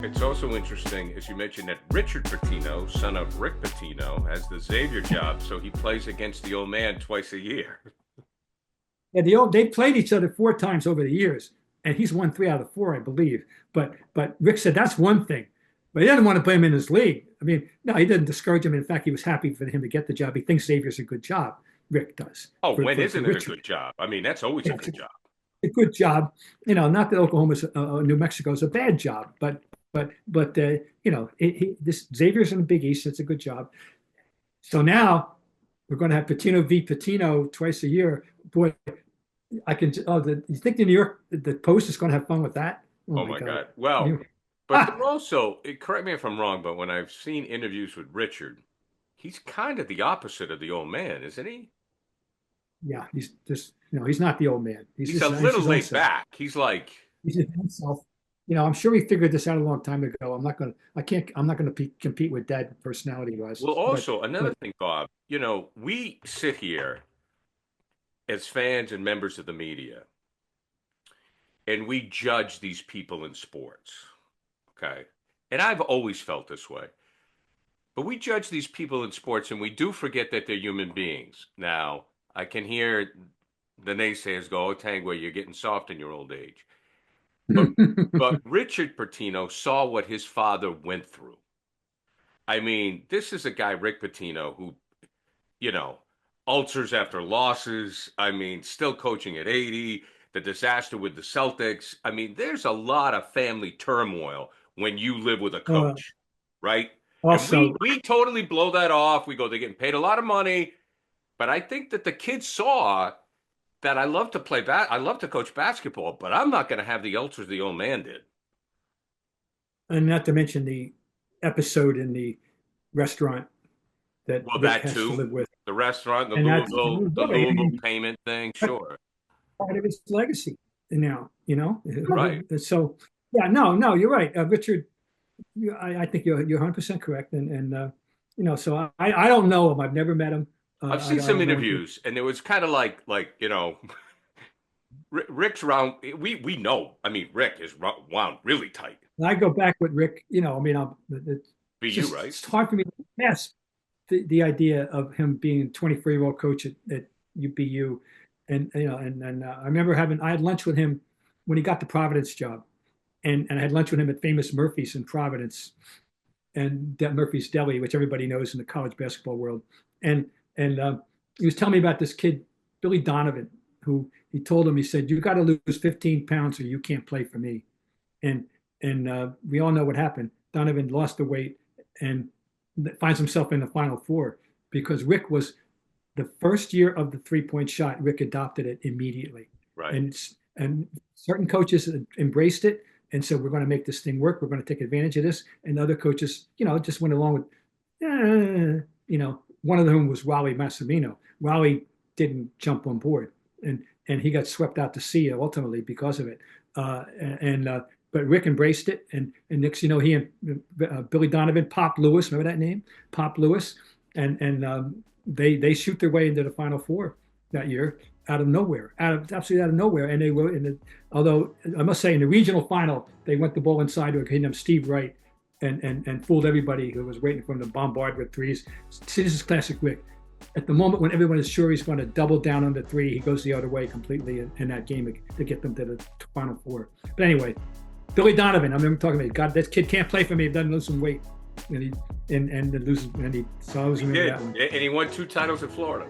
It's also interesting, as you mentioned, that Richard Pitino, son of Rick Pitino, has the Xavier job, so he plays against the old man twice a year. Yeah, they played each other 4 times over the years, and he's won 3 out of 4, I believe. But Rick said that's one thing, but he doesn't want to play him in his league. I mean, no, he didn't discourage him. In fact, he was happy for him to get the job. He thinks Xavier's a good job. Rick does. Oh, when isn't it a good job? I mean, that's always a good job. A good job. Not that Oklahoma's, New Mexico's a bad job, but this Xavier's in the Big East. It's a good job. So now we're going to have Pitino v. Pitino twice a year. Boy, you think the New York, the Post is going to have fun with that? Oh my God. Well, but also, correct me if I'm wrong, but when I've seen interviews with Richard, he's kind of the opposite of the old man, isn't he? Yeah, he's just, he's not the old man. He's a little laid back. He's himself. I'm sure he figured this out a long time ago. I'm not going to compete with Dad personality wise. Well, also another thing, Bob, we sit here as fans and members of the media, and we judge these people in sports. Okay. And I've always felt this way. But we judge these people in sports, and we do forget that they're human beings. Now, I can hear the naysayers go, "Oh, Tanguay, you're getting soft in your old age." But Richard Pitino saw what his father went through. I mean, this is a guy, Rick Pitino, who, ulcers after losses. I mean, still coaching at 80, the disaster with the Celtics. I mean, there's a lot of family turmoil when you live with a coach, right? Also, we totally blow that off. We go, they're getting paid a lot of money. But I think that the kids saw that I love to play I love to coach basketball, but I'm not going to have the ulcers the old man did. And not to mention the episode in the restaurant that that too. To live with. The restaurant, the Louisville payment thing, sure. Part of his legacy now, Right. So yeah, no, you're right, Richard. I think you're 100% correct, and so I don't know him. I've never met him. I've seen some interviews, and it was kind of like Rick's round. We know. I mean, Rick is wound really tight. I go back with Rick. It's hard for me to pass the idea of him being a 24-year-old coach at UBU, and I remember I had lunch with him when he got the Providence job, and I had lunch with him at Famous Murphy's in Providence, and Murphy's Deli, which everybody knows in the college basketball world, and he was telling me about this kid, Billy Donovan, who he told him, he said, "You got to lose 15 pounds or you can't play for me." And we all know what happened. Donovan lost the weight and finds himself in the Final Four because Rick was the first year of the 3-point shot. Rick adopted it immediately. Right. And certain coaches embraced it and said, "We're going to make this thing work. We're going to take advantage of this." And other coaches, just went along with, one of them was Wally Massimino. Wally didn't jump on board, and he got swept out to sea ultimately because of it. But Rick embraced it, and next, he and Billy Donovan, Pop Lewis, remember that name, Pop Lewis, and they shoot their way into the Final Four that year out of nowhere, absolutely out of nowhere, and they were although I must say in the regional final they went the ball inside to a kid named Steve Wright. And fooled everybody who was waiting for him to bombard with threes. See, this is classic Rick. At the moment when everyone is sure he's going to double down on the three, he goes the other way completely in that game to get them to the Final Four. But anyway, Billy Donovan, I remember talking about, God, that kid can't play for me. He doesn't lose some weight, and he loses, and he. So I always remember that one. And he won 2 titles in Florida.